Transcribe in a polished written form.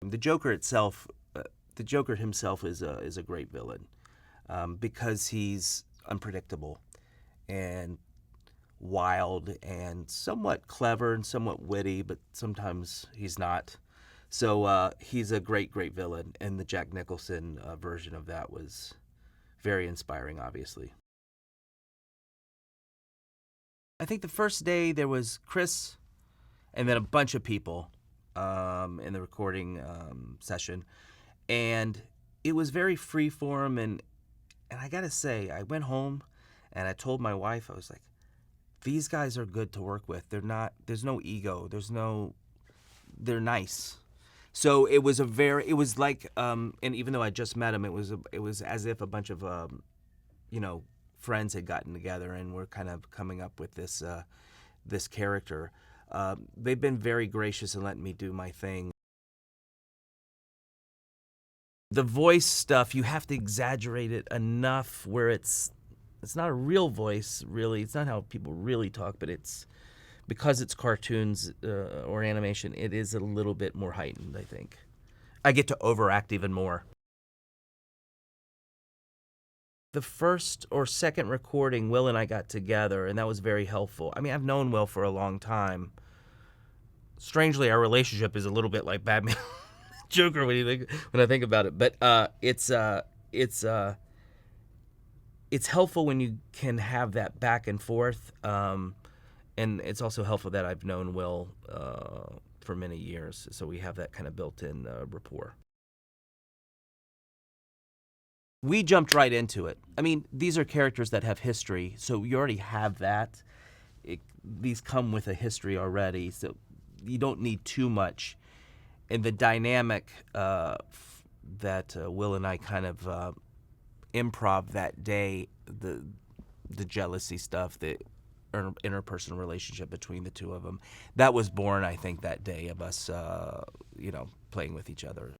The Joker itself, the Joker himself is a great villain because he's unpredictable and wild and somewhat clever and somewhat witty, but sometimes he's not. So he's a great villain, and the Jack Nicholson version of that was very inspiring, obviously. I think the first day there was Chris and then a bunch of people in the recording session, and it was very free form. And I gotta say, I went home and I told my wife, I was like, these guys are good to work with. They're not. There's no ego. They're nice. So it was like, and even though I just met him, it was as if a bunch of, you know, friends had gotten together and were kind of coming up with this character. They've been very gracious in letting me do my thing. The voice stuff, you have to exaggerate it enough where it's not a real voice, really. It's not how people really talk, but it's because it's cartoons or animation, it is a little bit more heightened, I think. I get to overact even more. The first or second recording, Will and I got together, and that was very helpful. I mean, I've known Will for a long time. Strangely, our relationship is a little bit like Batman Joker when I think about it. But it's helpful when you can have that back and forth, and it's also helpful that I've known Will for many years, so we have that kind of built-in rapport. We jumped right into it. I mean, these are characters that have history, so you already have that. These come with a history already, so you don't need too much. And the dynamic that Will and I kind of improv that day, the jealousy stuff, the interpersonal relationship between the two of them, that was born, I think, that day of us, playing with each other.